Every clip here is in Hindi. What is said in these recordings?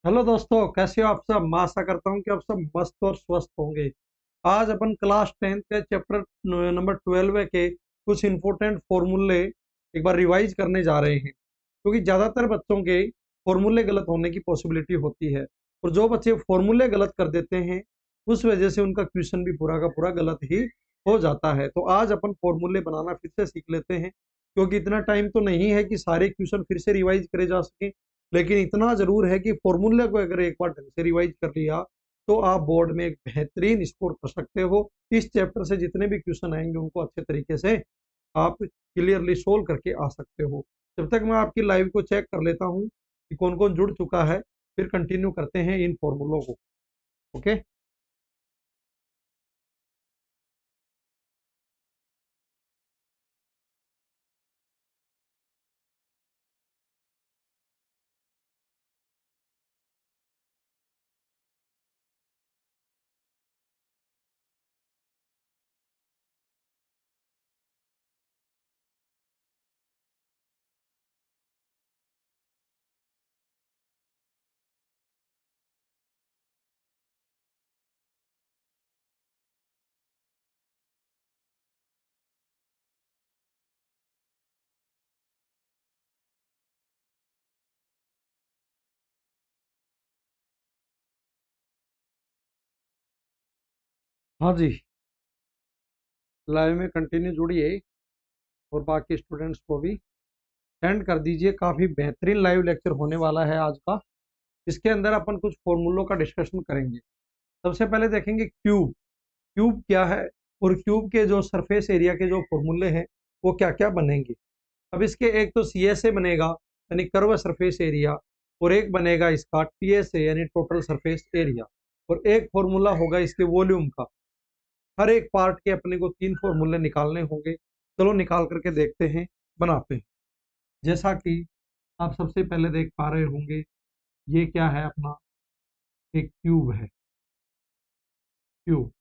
हेलो दोस्तों, कैसे हो आप सब। मैं आशा करता हूँ कि आप सब मस्त और स्वस्थ होंगे। आज अपन क्लास 10th के चैप्टर नंबर 12 के कुछ इंपॉर्टेंट फॉर्मूले एक बार रिवाइज करने जा रहे हैं, क्योंकि ज़्यादातर बच्चों के फॉर्मूले गलत होने की पॉसिबिलिटी होती है। और जो बच्चे फॉर्मूले गलत कर देते हैं, उस वजह से उनका क्वेश्चन भी पूरा का पूरा गलत ही हो जाता है। तो आज अपन फॉर्मूले बनाना फिर से सीख लेते हैं, क्योंकि इतना टाइम तो नहीं है कि सारे क्वेश्चन फिर से रिवाइज करे जा सके। लेकिन इतना जरूर है कि फॉर्मूले को अगर एक बार ढंग से रिवाइज कर लिया तो आप बोर्ड में एक बेहतरीन स्कोर कर सकते हो। इस चैप्टर से जितने भी क्वेश्चन आएंगे उनको अच्छे तरीके से आप क्लियरली सोल्व करके आ सकते हो। जब तक मैं आपकी लाइव को चेक कर लेता हूँ कि कौन कौन जुड़ चुका है, फिर कंटिन्यू करते हैं इन फॉर्मूलों को। ओके। हाँ जी, लाइव में कंटिन्यू जुड़िए और बाकी स्टूडेंट्स को भी सेंड कर दीजिए। काफ़ी बेहतरीन लाइव लेक्चर होने वाला है आज का। इसके अंदर अपन कुछ फॉर्मूलों का डिस्कशन करेंगे। सबसे पहले देखेंगे क्यूब। क्यूब क्या है और क्यूब के जो सरफेस एरिया के जो फॉर्मूले हैं वो क्या क्या बनेंगे। अब इसके एक तो सी एस ए बनेगा, यानी कर्व सरफेस एरिया, और एक बनेगा इसका टी एस ए यानी टोटल सरफेस एरिया, और एक फॉर्मूला होगा इसके वॉल्यूम का। हर एक पार्ट के अपने को तीन फॉर्मूले निकालने होंगे। चलो निकाल करके देखते हैं, बनाते हैं। जैसा कि आप सबसे पहले देख पा रहे होंगे, ये क्या है अपना, एक क्यूब है। क्यूब,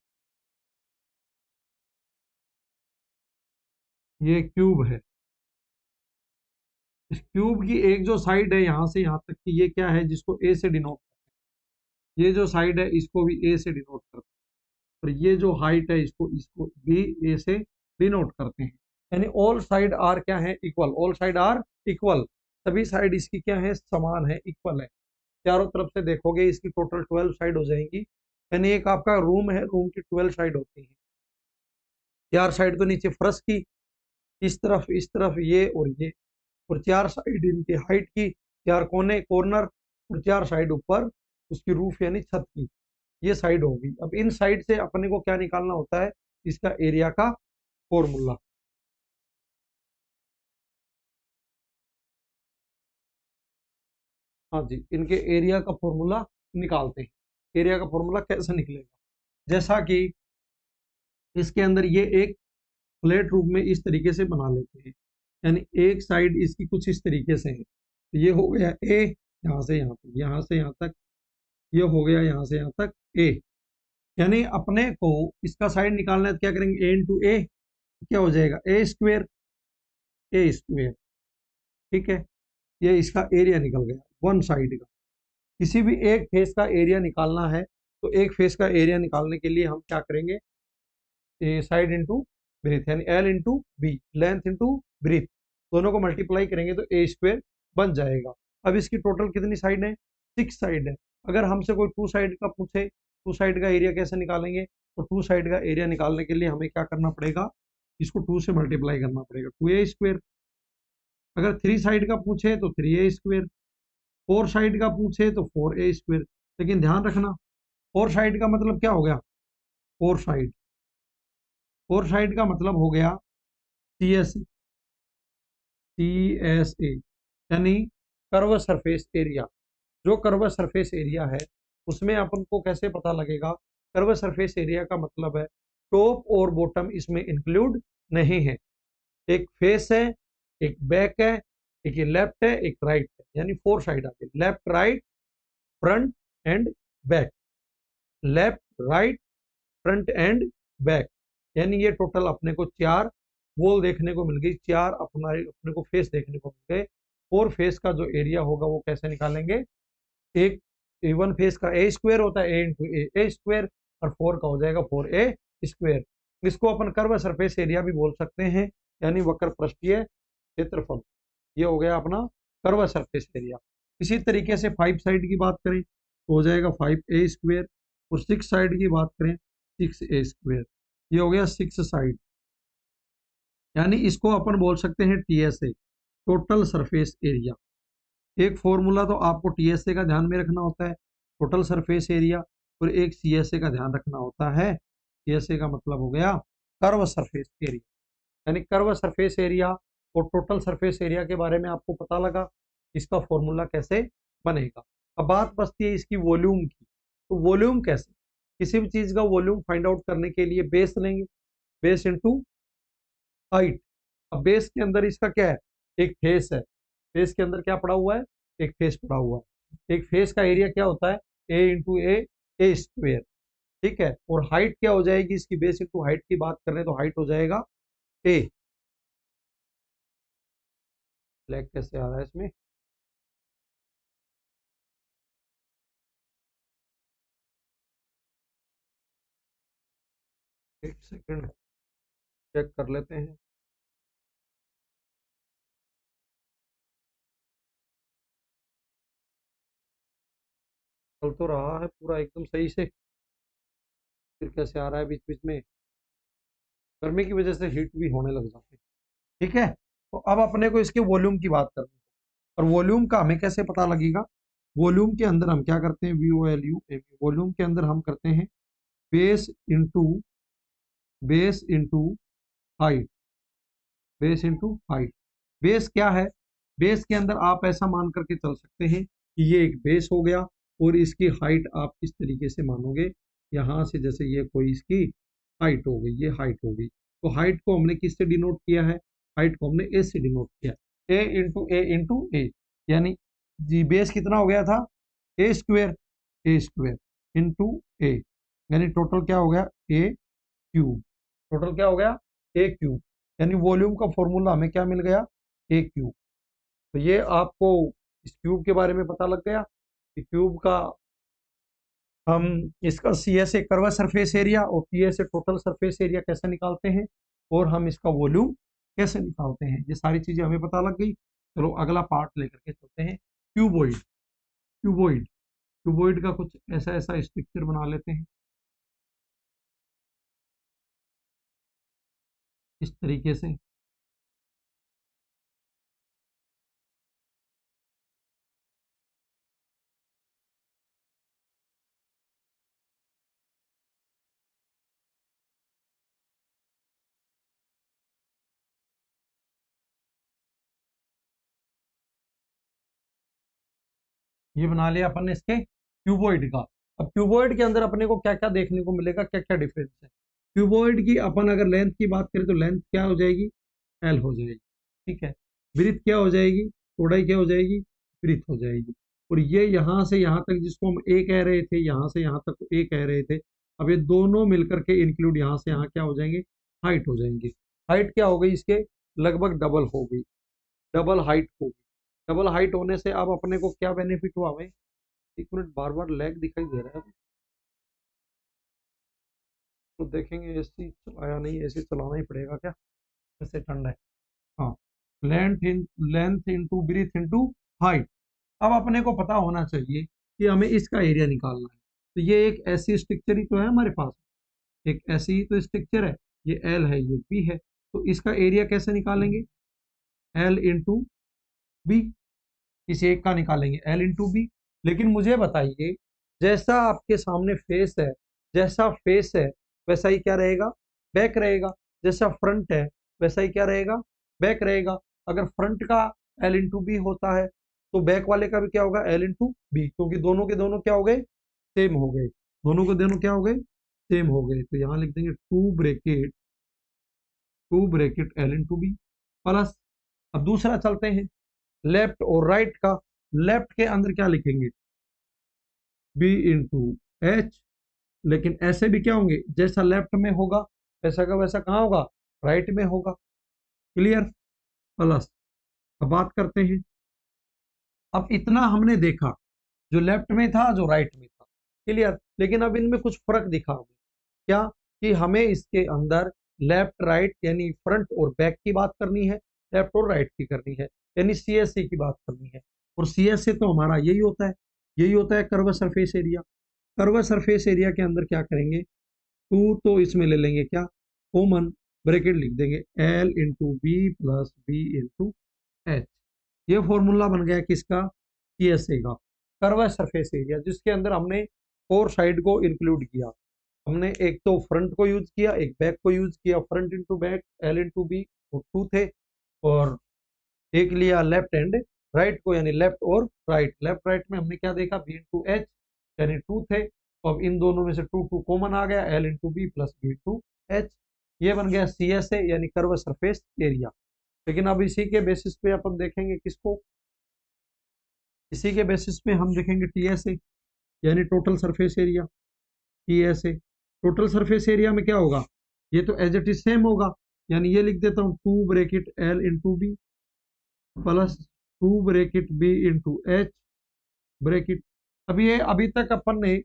ये क्यूब है। इस क्यूब की एक जो साइड है यहाँ से यहाँ तक की, ये क्या है जिसको ए से डिनोट, ये जो साइड है इसको भी ए से डिनोट करते हैं। और ये जो हाइट है इसको इसको भी ए से डिनोट करते हैं। यानी ऑल साइड आर क्या है, equal. All side are equal, सभी साइड इसकी क्या है, समान है, इक्वल है। चारों तरफ से देखोगे इसकी टोटल 12 साइड हो जाएंगी। यानी एक आपका रूम है, रूम की 12 साइड होती है। चार साइड तो नीचे फर्श की, इस तरफ ये और ये, और चार साइड इनकी हाइट की, चार कोने कॉर्नर, और चार साइड ऊपर उसकी रूफ यानी छत की, ये साइड होगी। अब इन साइड से अपने को क्या निकालना होता है, इसका एरिया का फॉर्मूला। हाँ जी, इनके एरिया का फॉर्मूला निकालते हैं। एरिया का फॉर्मूला कैसे निकलेगा, जैसा कि इसके अंदर ये एक फ्लैट रूप में इस तरीके से बना लेते हैं। यानी एक साइड इसकी कुछ इस तरीके से है, तो ये हो गया ए, यहाँ से यहाँ तक, यहाँ से यहाँ तक, ये हो गया यहाँ से यहाँ तक ए। यानी अपने को इसका साइड निकालना है तो क्या करेंगे, ए इंटू ए, क्या हो जाएगा, ए स्क्वेयर। ए स्क्वेयर, ठीक है। ये इसका एरिया निकल गया वन साइड का। किसी भी एक फेस का एरिया निकालना है तो एक फेस का एरिया निकालने के लिए हम क्या करेंगे, ए साइड इंटू ब्रीथ, यानी L into B, length into breadth, दोनों को मल्टीप्लाई करेंगे तो ए स्क्वेयर बन जाएगा। अब इसकी टोटल कितनी साइड है, 6 साइड है। अगर हमसे कोई टू साइड का पूछे, टू साइड का एरिया कैसे निकालेंगे, तो टू साइड का एरिया निकालने के लिए हमें क्या करना पड़ेगा, इसको टू से मल्टीप्लाई करना पड़ेगा, टू ए स्क्वेयर। अगर थ्री साइड का पूछे तो थ्री ए स्क्वेयर, फोर साइड का पूछे तो फोर ए स्क्वेयर। लेकिन ध्यान रखना, फोर साइड का मतलब क्या हो गया, फोर साइड, फोर साइड का मतलब हो गया C S, C S A, यानी कर्व सरफेस एरिया। जो कर्व सरफेस एरिया है उसमें अपन को कैसे पता लगेगा, कर्व सरफेस एरिया का मतलब है टॉप और बॉटम इसमें इंक्लूड नहीं है। एक फेस है, एक बैक है, एक ये लेफ्ट है, एक राइट है, यानी फोर साइड आते, left right front end back, left right front end back. यानी ये टोटल अपने को चार वॉल देखने को मिल गई, चार अपना अपने को फेस देखने को मिल गए। और फेस का जो एरिया होगा वो कैसे निकालेंगे, एक वन फेस का ए स्क्वायर होता है, ए इंटू ए स्क्वायर, और 4 का हो जाएगा 4a स्क्वायर। इसको अपन कर्व सरफेस एरिया भी बोल सकते हैं, यानी वक्र पृष्ठीय क्षेत्रफल। ये हो गया अपना कर्व सरफेस एरिया। इसी तरीके से 5 साइड की बात करें तो हो जाएगा 5a स्क्वायर, और 6 साइड की बात करें 6a स्क्वायर। ये हो गया 6 साइड, यानी इसको अपन बोल सकते हैं टीएसए, टोटल सरफेस एरिया। एक फॉर्मूला तो आपको टीएसए का ध्यान में रखना होता है, टोटल सरफेस एरिया, और एक सीएसए का ध्यान रखना होता है। सीएसए का मतलब हो गया कर्व सरफेस एरिया, यानी कर्व सरफेस एरिया और टोटल सरफेस एरिया के बारे में आपको पता लगा, इसका फॉर्मूला कैसे बनेगा। अब बात बचती है इसकी वॉल्यूम की। तो वॉल्यूम कैसे, किसी भी चीज का वॉल्यूम फाइंड आउट करने के लिए बेस लेंगे, बेस इंटू हाइट। अब बेस के अंदर इसका क्या है, एक फेस है, फेस के अंदर क्या पड़ा हुआ है, एक फेस पड़ा हुआ है। एक फेस का एरिया क्या होता है, ए इंटू ए स्क्वेयर, ठीक है। और हाइट क्या हो जाएगी इसकी, बेस इंटू हाइट की बात करें तो हाइट हो जाएगा ए। ब्लैक कैसे आ रहा है इसमें, एक सेकंड चेक कर लेते हैं। चल तो रहा है पूरा एकदम सही से, फिर कैसे आ रहा है बीच बीच में, गर्मी की वजह से हीट भी होने लग जाती है, ठीक है। तो अब अपने को इसके वॉल्यूम की बात करनी है, और वॉल्यूम का हमें कैसे पता लगेगा। वॉल्यूम के अंदर हम क्या करते हैं, VOLUM, वॉल्यूम के अंदर हम करते हैं base into height, base into height. Base क्या है, बेस के अंदर आप ऐसा मान करके चल सकते हैं कि ये एक बेस हो गया, और इसकी हाइट आप इस तरीके से मानोगे, यहाँ से जैसे ये कोई इसकी हाइट हो गई, ये हाइट हो गई। तो हाइट को हमने किससे डिनोट किया है, हाइट को हमने ए से डिनोट किया, ए इंटू ए, यानी जी बेस कितना हो गया था, ए स्क्वेयर इंटू ए, यानी टोटल क्या हो गया, ए क्यूब। टोटल क्या हो गया, ए क्यूब, यानी वॉल्यूम का फॉर्मूला हमें क्या मिल गया, ए क्यूब। तो ये आपको इस क्यूब के बारे में पता लग गया कि क्यूब का हम इसका सी ए से कर्व सरफेस एरिया और पी ए से टोटल सरफेस एरिया कैसे निकालते हैं, और हम इसका वॉल्यूम कैसे निकालते हैं। ये सारी चीजें हमें पता लग गई। चलो अगला पार्ट लेकर के चलते हैं, क्यूबॉइड। क्यूबॉइड क्यूबॉइड का कुछ ऐसा ऐसा स्ट्रक्चर बना लेते हैं इस तरीके से। ये बना लिया अपन ने इसके क्यूबॉइड का। अब क्यूबॉइड के अंदर अपने को क्या क्या देखने को मिलेगा, क्या क्या डिफरेंस है। क्यूबॉइड की अपन अगर लेंथ की बात करें तो लेंथ क्या हो जाएगी, एल हो जाएगी, ठीक है। ब्रीथ क्या हो जाएगी, चौड़ाई क्या हो जाएगी, ब्रीथ हो जाएगी। और ये यहाँ से यहाँ तक जिसको हम ए कह रहे थे, यहाँ से यहाँ तक ए कह रहे थे, अब ये दोनों मिलकर के इंक्लूड यहाँ से यहाँ क्या हो जाएंगे, हाइट हो जाएंगे। हाइट क्या हो गई इसके, लगभग डबल हो गई, डबल हाइट हो गई। डबल हाइट होने से अब अपने को क्या बेनिफिट हुआ हमें, एक मिनट बार बार लैग दिखाई दे रहा है, तो देखेंगे एसी चलाया नहीं, एसी चलाना ही पड़ेगा क्या, ऐसे ठंडा है। हाँ, length into breadth into height. अब अपने को पता होना चाहिए कि हमें इसका एरिया निकालना है। तो ये एक ऐसी स्ट्रक्चर ही तो है हमारे पास, एक ऐसी ही तो स्ट्रक्चर है, ये एल है ये बी है, तो इसका एरिया कैसे निकालेंगे, एल इंटू बी, इस एक का निकालेंगे एल इंटू बी। लेकिन मुझे बताइए, जैसा आपके सामने फेस है, जैसा फेस है वैसा ही क्या रहेगा, बैक रहेगा। जैसा फ्रंट है वैसा ही क्या रहेगा, बैक रहेगा। अगर फ्रंट का एल इंटू बी होता है तो बैक वाले का भी क्या होगा, एल इंटू बी, क्योंकि दोनों के दोनों क्या हो गए, सेम हो गए, दोनों के दोनों क्या हो गए, सेम हो गए। तो यहाँ लिख देंगे two bracket L into B plus. अब दूसरा चलते हैं लेफ्ट और राइट का। लेफ्ट के अंदर क्या लिखेंगे, बी इंटू एच, लेकिन ऐसे भी क्या होंगे, जैसा लेफ्ट में होगा वैसा का वैसा कहाँ होगा, राइट में होगा, क्लियर, प्लस। अब बात करते हैं, अब इतना हमने देखा जो लेफ्ट में था जो राइट में था। क्लियर। लेकिन अब इनमें कुछ फर्क दिखा हमें, क्या कि हमें इसके अंदर लेफ्ट राइट यानी फ्रंट और बैक की बात करनी है, लेफ्ट और राइट की करनी है, यानी सीएसए की बात करनी है। और सीएसए तो हमारा यही होता है, यही होता है curve surface area. Curve surface area के अंदर क्या करेंगे, टू तो इसमें ले लेंगे क्या, कॉमन ब्रैकेट लिख देंगे L into B plus B into H. ये फॉर्मूला बन गया किसका, सीएसए का, कर्व सरफेस एरिया, जिसके अंदर हमने फोर साइड को इंक्लूड किया। हमने एक तो फ्रंट को यूज किया, एक बैक को यूज किया, front into back L into B और टू थे, और एक लिया लेफ्ट एंड राइट को यानी लेफ्ट और राइट। लेफ्ट राइट में हमने क्या देखा, बी इंटू एच यानी टू थे, तो अब इन दोनों में से टू टू कॉमन आ गया, L into B plus B into H. ये बन गया सी एस ए यानी कर्व सरफेस एरिया। लेकिन अब इसी के बेसिस पे अपन देखेंगे किसको, इसी के बेसिस पे हम देखेंगे टी एस ए यानी total surface area. T S A total surface area में क्या होगा, ये तो एज इट इज सेम होगा, यानी ये लिख देता हूँ two bracket L into B plus two bracket B into H bracket. अब ये अभी तक अपन ने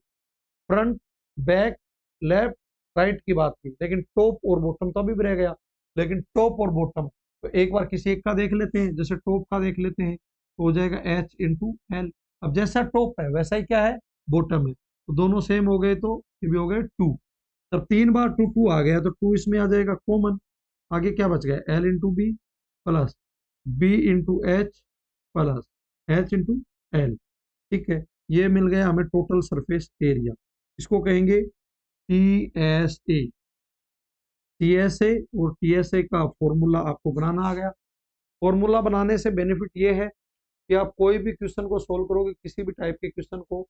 फ्रंट बैक लेफ्ट राइट की बात की, लेकिन टॉप और बॉटम तो अभी भी रह गया। लेकिन टॉप और बॉटम तो एक बार किसी एक का देख लेते हैं, जैसे टॉप का देख लेते हैं तो हो जाएगा एच इंटू एल। अब जैसा टॉप है वैसा ही क्या है, बॉटम है, तो दोनों सेम हो गए, तो ये भी हो गए टू। तब तीन बार टू टू आ गया तो टू इसमें आ जाएगा कॉमन, आगे क्या बच गया, L into B plus B into H plus H into L. ठीक है, ये मिल गया हमें टोटल सरफेस एरिया। इसको कहेंगे T S A. T S A और टी एस ए का फॉर्मूला आपको बनाना आ गया। फॉर्मूला बनाने से बेनिफिट ये है कि आप कोई भी क्वेश्चन को सोल्व करोगे, किसी भी टाइप के क्वेश्चन को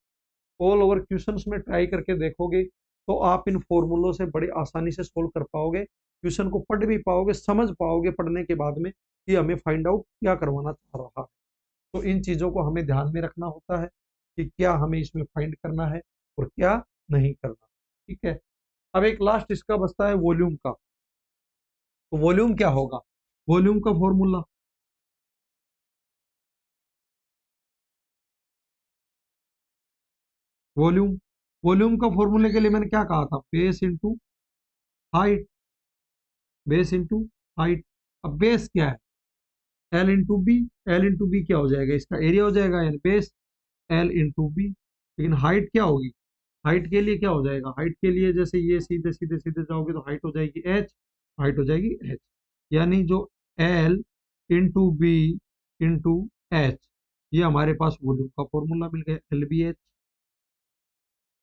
ऑल ओवर क्वेश्चंस में ट्राई करके देखोगे, तो आप इन फॉर्मूलों से बड़ी आसानी से सोल्व कर पाओगे, क्वेश्चन को पढ़ भी पाओगे, समझ पाओगे पढ़ने के बाद में कि हमें फाइंड आउट क्या करवाना चाह रहा है। तो इन चीज़ों को हमें ध्यान में रखना होता है कि क्या हमें इसमें फाइंड करना है और क्या नहीं करना। ठीक है, अब एक लास्ट इसका बचता है वॉल्यूम का। तो वॉल्यूम क्या होगा, वॉल्यूम का फॉर्मूला, वॉल्यूम वॉल्यूम का फॉर्मूले के लिए मैंने क्या कहा था, base into height, base into height. अब बेस क्या है, L into B, L into B क्या हो जाएगा, इसका एरिया हो जाएगा यानी बेस एल इंटू बी। लेकिन हाइट क्या होगी, हाइट के लिए क्या हो जाएगा, हाइट के लिए जैसे ये सीधे सीधे सीधे जाओगे तो हाइट हो जाएगी एच, हाइट हो जाएगी एच, यानी जो L into B into H, ये हमारे पास वॉल्यूम का फॉर्मूला मिल गया एल बी एच।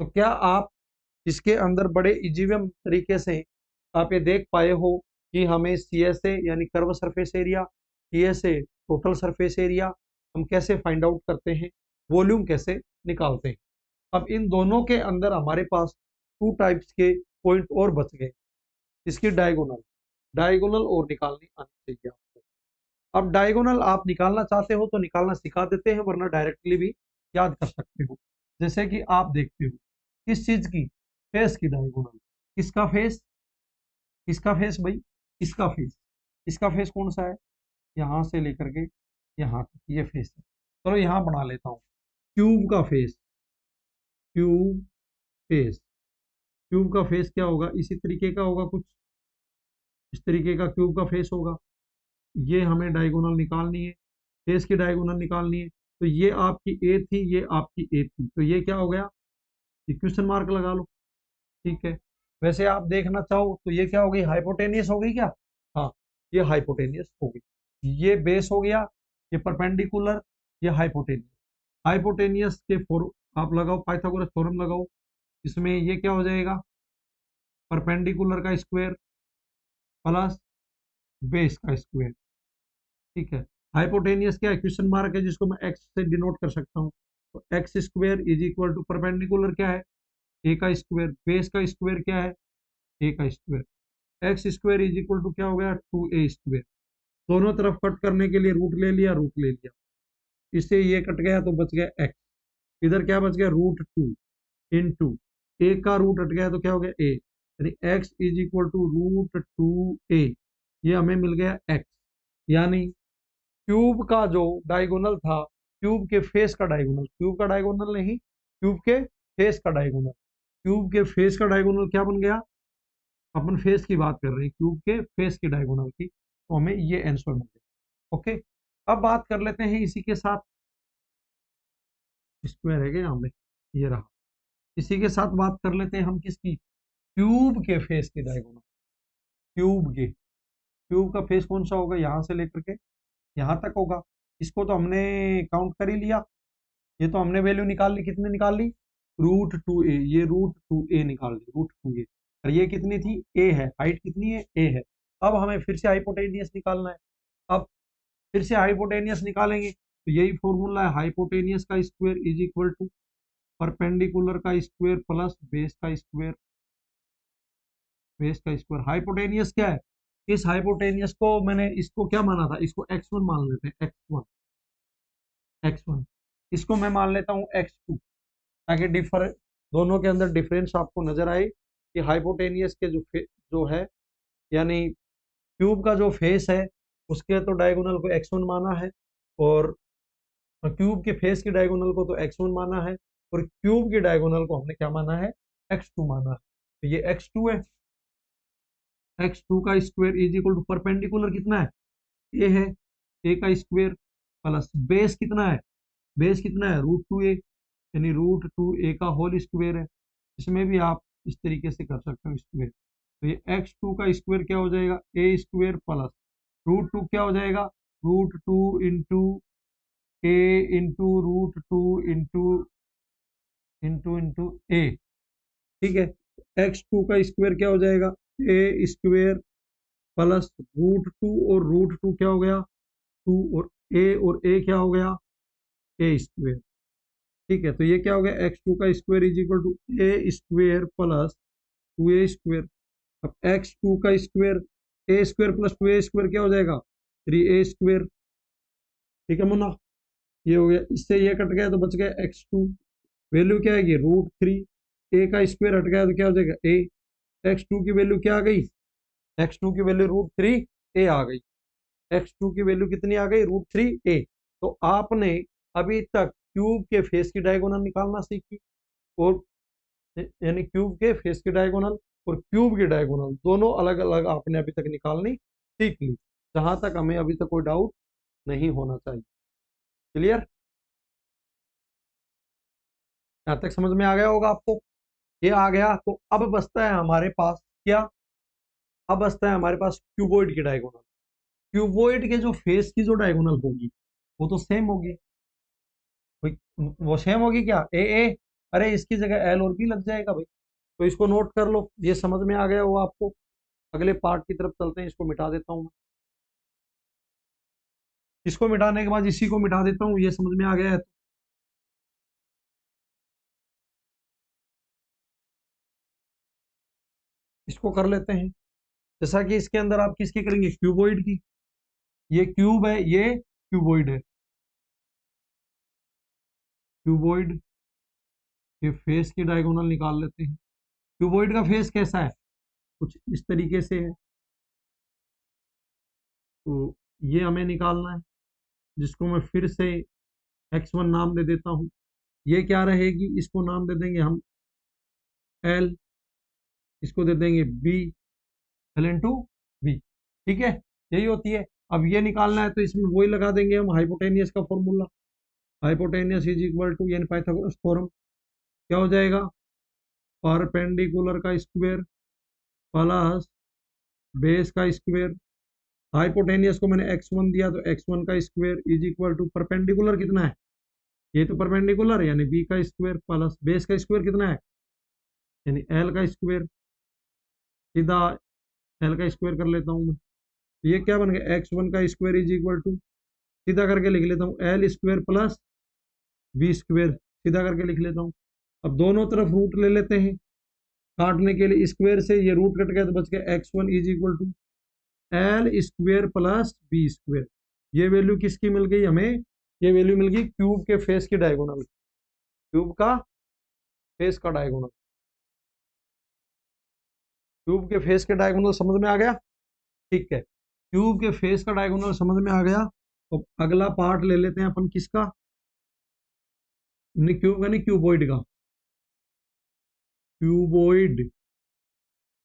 तो क्या आप इसके अंदर बड़े इजीवम तरीके से आप ये देख पाए हो कि हमें सी एस ए यानी curve surface area, T S A total surface area हम कैसे फाइंड आउट करते हैं, वॉल्यूम कैसे निकालते हैं। अब इन दोनों के अंदर हमारे पास टू टाइप्स के पॉइंट और बच गए, इसकी डायगोनल, डायगोनल और निकालनी आनी चाहिए आपको। अब डायगोनल आप निकालना चाहते हो तो निकालना सिखा देते हैं, वरना डायरेक्टली भी याद कर सकते हो। जैसे कि आप देखते हो किस चीज की, फेस की डायगोनल, किसका फेस, किसका फेस भाई, इसका फेस, इसका फेस कौन सा है, यहाँ से लेकर के यहाँ तक ये फेस है। चलो यहाँ बना लेता हूँ, क्यूब का फेस, क्यूब फेस, क्यूब का फेस क्या होगा, इसी तरीके का होगा, कुछ इस तरीके का क्यूब का फेस होगा। ये हमें डायगोनल निकालनी है, फेस की डायगोनल निकालनी है। तो ये आपकी ए थी, ये आपकी ए थी, तो ये क्या हो गया, ये क्वेश्चन मार्क लगा लो। ठीक है, वैसे आप देखना चाहो तो ये क्या हो गई, हाइपोटेनियस हो गई क्या, हाँ ये हाइपोटेनियस हो गई। ये बेस हो गया, ये परपेंडिकुलर, ये हाइपोटेनियस। हाइपोटेनियस के फोर आप लगाओ, पाइथागोरस थ्योरम लगाओ, इसमें ये क्या हो जाएगा, परपेंडिकुलर का स्क्वायर प्लस बेस का स्क्वायर। ठीक है, हाइपोटेनियस क्या है, क्वेश्चन मार्क है जिसको मैं एक्स से डिनोट कर सकता हूँ, तो X square is equal to perpendicular क्या है, ए का स्क्वायर, बेस का स्क्वायर क्या है, ए का square, X square is equal to क्या हो गया, टू ए स्क्वायर। दोनों तरफ कट करने के लिए रूट ले लिया, रूट ले लिया, इससे ये कट गया तो बच गया एक्स, इधर क्या बच गया, रूट टू इन टू, ए का रूट हट गया तो क्या हो गया ए, यानी x is equal to root two a, ये हमें मिल गया एक्स। यानी क्यूब का जो डायगोनल था, क्यूब के फेस का डायगोनल, क्यूब का डायगोनल नहीं, क्यूब के फेस का डायगोनल। क्यूब के फेस का डायगोनल क्या बन गया, अपन फेस की बात कर रहे हैं, क्यूब के फेस की डायगोनल की, तो हमें ये आंसर मिल गया। ओके, अब बात कर लेते हैं इसी के साथ, स्क्वायर है क्या यहाँ पे, ये रहा, इसी के साथ बात कर लेते हैं हम किसकी, क्यूब के फेस की डायगोनल। क्यूब का फेस कौन सा होगा, यहाँ से लेकर के यहाँ तक होगा। इसको तो हमने काउंट कर ही लिया, ये तो हमने वैल्यू निकाल ली, कितने निकाल ली, √2a, ये √2a निकाल ली, √2a, और ये कितनी थी, a है, हाइट कितनी है, a है। अब हमें फिर से हाइपोटेनियस निकालना है। अब फिर से हाइपोटेनियस निकालेंगे तो यही फॉर्मूला है, हाइपोटेनियस का square is equal to perpendicular का स्क्वायर प्लस बेस का स्क्वायर। हाइपोटेनियस क्या है, इस हाइपोटेनियस को मैंने इसको क्या माना था, इसको x1 मान लेते हैं, x1, इसको मैं मान लेता हूँ x2, ताकि दोनों के अंदर डिफरेंस आपको नजर आए कि हाइपोटेनियस के जो है, यानी क्यूब का जो फेस है उसके तो डायगोनल को x1 माना है, और क्यूब के फेस की डायगोनल को तो x1 माना है, और क्यूब की डायगोनल को हमने क्या माना है, x2 माना है। तो ये x2 है, x2 का square is equal to perpendicular कितना है, a है, a का स्क्वायर प्लस बेस कितना है, √2a, यानी √2a का होल स्क्वायर है। इसमें भी आप इस तरीके से कर सकते हो स्क्वायर, तो ये x2 का स्क्वायर क्या हो जाएगा, a स्क्वायर प्लस √2 क्या हो जाएगा, √2 into a into √2 into into into a, ठीक है। x2 का स्क्वायर क्या हो जाएगा, a स्क्वायर प्लस √2, और √2 क्या हो गया, 2, और a क्या हो गया, a स्क्वायर, ठीक है। तो ये क्या हो गया, x2 का square is equal to a square plus 2a square. अब x2 का square, a square plus 2a square क्या हो जाएगा, 3a स्क्वायर, ठीक है मुन्ना, ये हो गया, इससे ये कट गया तो बच गया x2, वैल्यू क्या आएगी, √3, a का स्क्वायर हट गया तो क्या हो जाएगा a, x2 की वैल्यू क्या आ गई, x2 की वैल्यू √3a आ गई, x2 की वैल्यू कितनी आ गई, √3a। तो आपने अभी तक क्यूब के फेस की डायगोनल निकालना सीखी, और यानी क्यूब के फेस की डायगोनल और क्यूब की डायगोनल दोनों अलग अलग आपने अभी तक निकालनी सीख ली, जहां तक हमें अभी तक कोई डाउट नहीं होना चाहिए। क्लियर, यहाँ तक समझ में आ गया होगा आपको, ये आ गया। तो अब बचता है हमारे पास क्या, अब बचता है हमारे पास क्यूबॉइड की डायगोनल। क्यूबॉइड के जो फेस की जो डायगोनल होगी वो तो सेम होगी, वो सेम होगी क्या, ए, अरे इसकी जगह एल और बी लग जाएगा भाई, तो इसको नोट कर लो, ये समझ में आ गया हो आपको। अगले पार्ट की तरफ चलते हैं, इसको मिटा देता हूँ मैं, इसको मिटाने के बाद इसी को मिटा देता हूँ, ये समझ में आ गया है तो इसको कर लेते हैं। जैसा कि इसके अंदर आप किसकी करेंगे, क्यूबॉइड की, ये क्यूब है, ये क्यूबॉइड है, क्यूबॉइड के फेस की डायगोनल निकाल लेते हैं। क्यूबॉइड का फेस कैसा है, कुछ इस तरीके से है, तो ये हमें निकालना है, जिसको मैं फिर से x1 नाम दे देता हूँ। ये क्या रहेगी, इसको नाम दे देंगे हम L, इसको दे देंगे B, L इंटू बी, ठीक है, यही होती है। अब ये निकालना है तो इसमें वही लगा देंगे हम, हाइपोटेनियस का formula, hypotenuse is equal to, यानी पाइथागोरस थ्योरम, क्या हो जाएगा, परपेंडिकुलर का स्क्वायर प्लस बेस का स्क्वायर। हाइपोटेनियस को मैंने x1 दिया तो x1 का square is equal to perpendicular कितना है, ये तो परपेंडिकुलर है, यानी b का स्क्वायर प्लस बेस का स्क्वायर कितना है, यानी l का स्क्वायर, सीधा l का स्क्वायर कर लेता हूँ मैं, तो ये क्या बन गया, x1 का स्क्वायर इज इक्वल टू, सीधा करके लिख लेता हूँ l square plus b square, सीधा करके लिख लेता हूँ। अब दोनों तरफ रूट ले लेते हैं, काटने के लिए स्क्वायर से ये रूट कट गया तो बच गया x1 is equal to L square plus B square. ये वैल्यू किसकी मिल गई हमें, ये वैल्यू मिल गई क्यूब के फेस की डायगोनल, क्यूब का फेस का डायगोनल, क्यूब के फेस के डायगोनल समझ में आ गया, ठीक है। क्यूब के फेस का डायगोनल समझ में आ गया, तो अगला पार्ट ले लेते हैं अपन किसका, नहीं क्यूब का नहीं, क्यूबॉइड का, क्यूबॉइड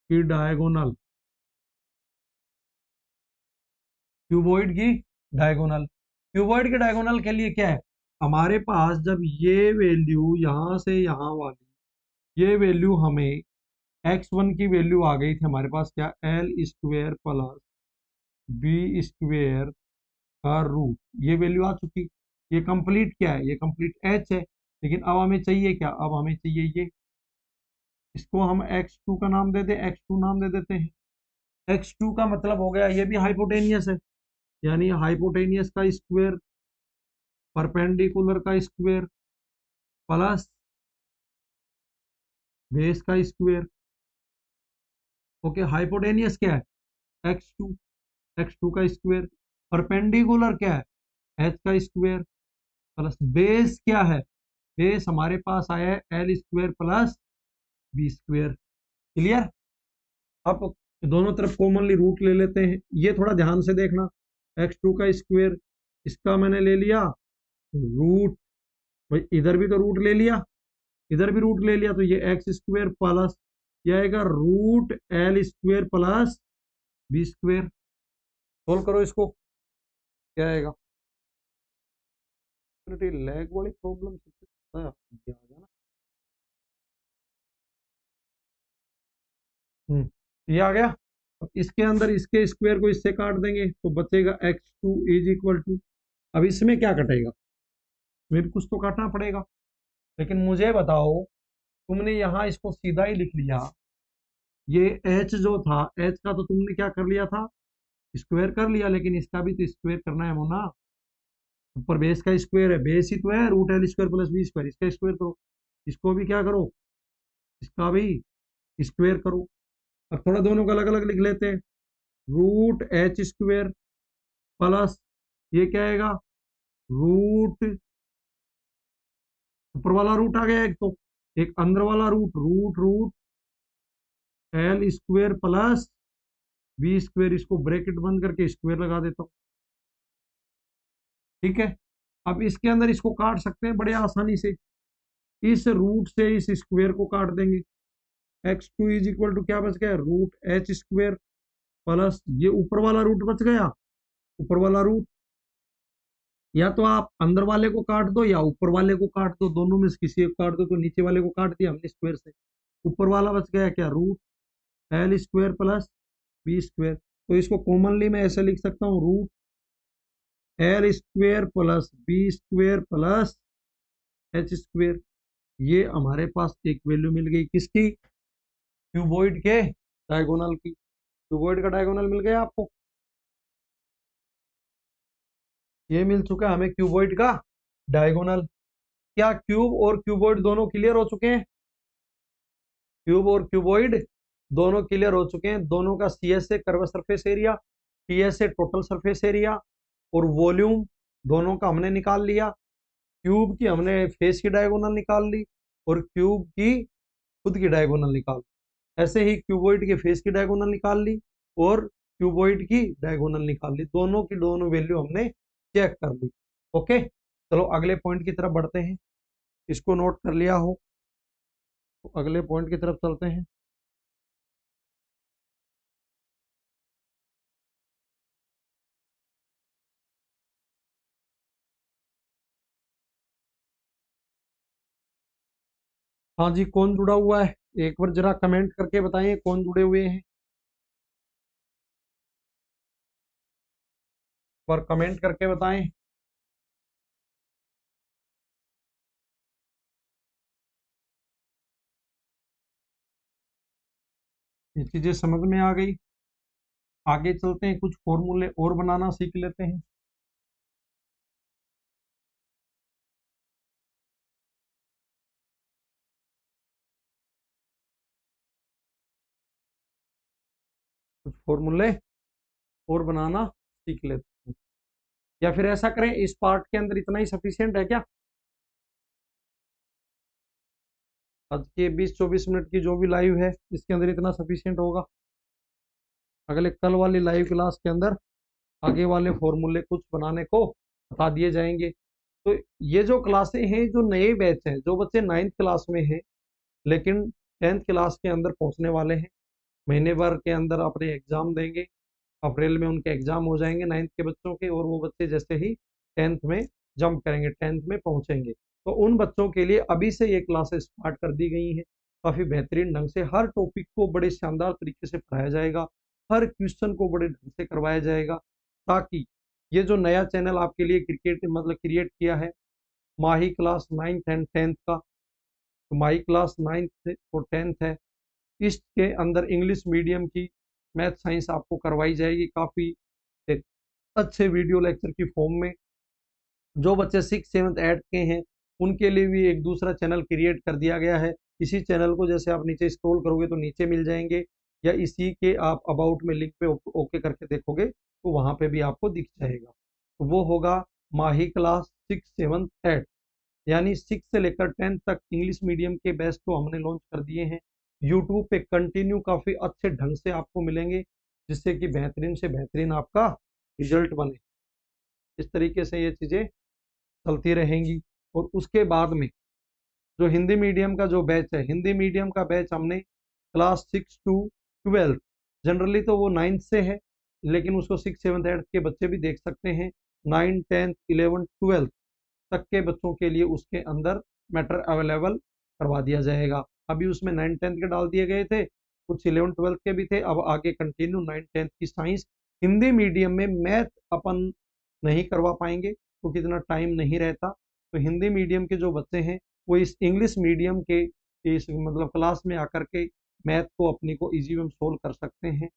की डायगोनल, क्यूबॉइड की डायगोनल। क्यूबॉइड के डायगोनल के लिए क्या है, हमारे पास जब ये वैल्यू यहां से यहां वाली ये वैल्यू हमें x1 की वैल्यू आ गई थी हमारे पास, क्या, L square plus B square का रूट, ये वैल्यू आ चुकी। ये कंप्लीट क्या है, ये कंप्लीट h है। लेकिन अब हमें चाहिए क्या, अब हमें चाहिए ये, इसको हम x2 का नाम दे दे, x2 नाम दे देते हैं। x2 का मतलब हो गया ये भी हाइपोटेनियस है, यानी हाइपोटेनियस का स्क्वायर, परपेंडिकुलर का स्क्वायर प्लस बेस का स्क्वायर। ओके, हाइपोटेनियस क्या है, x2, x2 का स्क्वायर, परपेंडिकुलर क्या है, h का स्क्वायर, प्लस बेस क्या है, बेस हमारे पास आया है L square plus B square. Clear. अब दोनों तरफ कॉमनली रूट ले लेते हैं, ये थोड़ा ध्यान से देखना, x2 का स्क्वायर, इसका मैंने ले लिया रूट, भाई इधर भी तो रूट ले लिया, इधर भी रूट ले लिया, तो ये एक्स स्क्वायर प्लस ये आएगा root L square plus B square. Solve करो इसको, क्या आएगा, लैग वाली प्रॉब्लम सबसे ज्यादा ये आ गया ना। ये आ गया। अब इसके अंदर इसके स्क्वायर को इससे काट देंगे तो बचेगा x2 इज इक्वल टू, अब इसमें क्या कटेगा, मेरे कुछ तो काटना पड़ेगा। लेकिन मुझे बताओ, तुमने यहाँ इसको सीधा ही लिख लिया, ये h जो था, h का तो तुमने क्या कर लिया था, स्क्वायर कर लिया, लेकिन इसका भी तो स्क्वायर करना है मोना। ऊपर बेस का स्क्वायर है, बेस ही तो है root L square plus B square, इसका स्क्वायर करो, इसको भी क्या करो, इसका भी स्क्वायर करो। अब थोड़ा दोनों को अलग अलग लिख लेते हैं, रूट एच स्क्वायर प्लस ये क्या आएगा, रूट, ऊपर वाला रूट आ गया एक, तो एक अंदर वाला root, root root L square plus B square, इसको ब्रैकेट बंद करके स्क्वायर लगा देता हूँ। ठीक है। अब इसके अंदर इसको काट सकते हैं बड़े आसानी से, इस रूट से इस स्क्वायर को काट देंगे, x2 इज इक्वल टू क्या बच गया, रूट एच स्क्वायर प्लस ये ऊपर वाला रूट बच गया, ऊपर वाला रूट, या तो आप अंदर वाले को काट दो या ऊपर वाले को काट दो, दोनों में से किसी एक काट दो, तो नीचे वाले को काट दिया हमने स्क्वायर से, ऊपर वाला बच गया क्या, root L square plus B square. तो इसको कॉमनली मैं ऐसे लिख सकता हूँ, root L square plus B square plus H square. ये हमारे पास एक वैल्यू मिल गई किसकी, क्यूबॉइड के डायगोनल की। क्यूबॉइड का डायगोनल मिल गया आपको, ये मिल चुका है हमें क्यूबॉइड का डायगोनल। क्या क्यूब और क्यूबॉइड दोनों क्लियर हो चुके हैं, क्यूब और क्यूबॉइड दोनों क्लियर हो चुके हैं। दोनों का सी एस से curve surface area, T S से टोटल सरफेस एरिया और वॉल्यूम दोनों का हमने निकाल लिया। क्यूब की हमने फेस की डायगोनल निकाल ली और क्यूब की खुद की डायगोनल निकाल ली। ऐसे ही क्यूबॉइड के फेस की डायगोनल निकाल ली और क्यूबॉइड की डायगोनल निकाल ली, दोनों की दोनों वैल्यू हमने चेक कर ली। ओके, चलो अगले पॉइंट की तरफ बढ़ते हैं, इसको नोट कर लिया हो तो अगले पॉइंट की तरफ चलते हैं। हाँ जी, कौन जुड़ा हुआ है, एक बार जरा कमेंट करके बताइए कौन जुड़े हुए हैं, और कमेंट करके बताएं। ये चीजें समझ में आ गई, आगे चलते हैं, कुछ फॉर्मूले और बनाना सीख लेते हैं। कुछ फॉर्मूले और बनाना सीख लेते हैं, या फिर ऐसा करें, इस पार्ट के अंदर इतना ही सफिशियंट है क्या, आज के 20-24 मिनट की जो भी लाइव है इसके अंदर इतना सफिशियंट होगा। अगले कल वाली लाइव क्लास के अंदर आगे वाले फॉर्मूले कुछ बनाने को बता दिए जाएंगे। तो ये जो क्लासें हैं, जो नए बैच हैं, जो बच्चे 9th क्लास में हैं लेकिन 10th क्लास के अंदर पहुंचने वाले हैं, महीने भर के अंदर अपने एग्जाम देंगे, अप्रैल में उनके एग्जाम हो जाएंगे 9th के बच्चों के, और वो बच्चे जैसे ही 10th में जंप करेंगे, 10th में पहुंचेंगे, तो उन बच्चों के लिए अभी से ये क्लासेस स्टार्ट कर दी गई हैं। काफ़ी बेहतरीन ढंग से हर टॉपिक को बड़े शानदार तरीके से पढ़ाया जाएगा, हर क्वेश्चन को बड़े ढंग से करवाया जाएगा, ताकि ये जो नया चैनल आपके लिए क्रिकेट मतलब क्रिएट किया है, माही क्लास 9th एंड 10th का, तो माही क्लास 9th और 10th है, इसके अंदर इंग्लिश मीडियम की मैथ साइंस आपको करवाई जाएगी काफ़ी एक अच्छे वीडियो लेक्चर की फॉर्म में। जो बच्चे 6, 7, 8 के हैं उनके लिए भी एक दूसरा चैनल क्रिएट कर दिया गया है। इसी चैनल को जैसे आप नीचे स्क्रॉल करोगे तो नीचे मिल जाएंगे, या इसी के आप अबाउट में लिंक पे ओके करके देखोगे तो वहाँ पे भी आपको दिख जाएगा। तो वो होगा माही क्लास 6, 7, 8, यानी 6 से लेकर 10 तक इंग्लिश मीडियम के बैच तो हमने लॉन्च कर दिए हैं। यूट्यूब पे कंटिन्यू काफ़ी अच्छे ढंग से आपको मिलेंगे, जिससे कि बेहतरीन से बेहतरीन आपका रिजल्ट बने। इस तरीके से ये चीज़ें चलती रहेंगी। और उसके बाद में जो हिंदी मीडियम का जो बैच है, हिंदी मीडियम का बैच हमने क्लास 6 to 12, जनरली तो वो 9th से है, लेकिन उसको 6, 7, 8 के बच्चे भी देख सकते हैं। 9, 10, 11, 12 तक के बच्चों के लिए उसके अंदर मैटर अवेलेबल करवा दिया जाएगा। अभी उसमें 9, 10 के डाल दिए गए थे, कुछ 11, 12 के भी थे, अब आगे कंटिन्यू 9, 10 की साइंस। हिंदी मीडियम में मैथ अपन नहीं करवा पाएंगे क्योंकि इतना टाइम नहीं रहता, तो हिंदी मीडियम के जो बच्चे हैं वो इस इंग्लिश मीडियम के इस मतलब क्लास में आकर के मैथ को अपनी को इजी में सोल्व कर सकते हैं।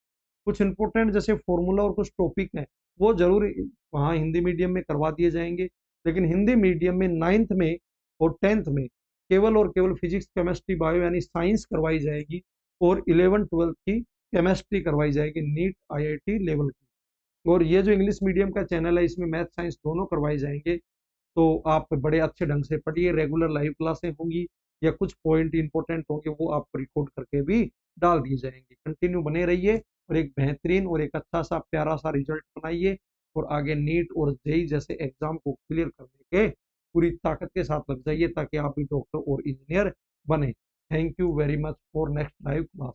कुछ इंपॉर्टेंट जैसे फॉर्मूला और कुछ टॉपिक हैं वो जरूर वहाँ हिंदी मीडियम में करवा दिए जाएंगे, लेकिन हिंदी मीडियम में 9th में और 10th में केवल और केवल फिजिक्स, केमिस्ट्री, बायो यानी साइंस करवाई जाएगी, और 11, 12 की केमिस्ट्री करवाई जाएगी नीट IIT लेवल की। और ये जो इंग्लिश मीडियम का चैनल है इसमें मैथ साइंस दोनों करवाई जाएंगे। तो आप बड़े अच्छे ढंग से पढ़िए, रेगुलर लाइव क्लासें होंगी, या कुछ पॉइंट इंपॉर्टेंट होंगे वो आपको रिकॉर्ड करके भी डाल दिए जाएंगे। कंटिन्यू बने रहिए और एक बेहतरीन और एक अच्छा सा प्यारा सा रिजल्ट बनाइए, और आगे नीट और जेई जैसे एग्जाम को क्लियर करने के पूरी ताकत के साथ लग जाइए, ताकि आप भी डॉक्टर और इंजीनियर बने। Thank you very much for next live class.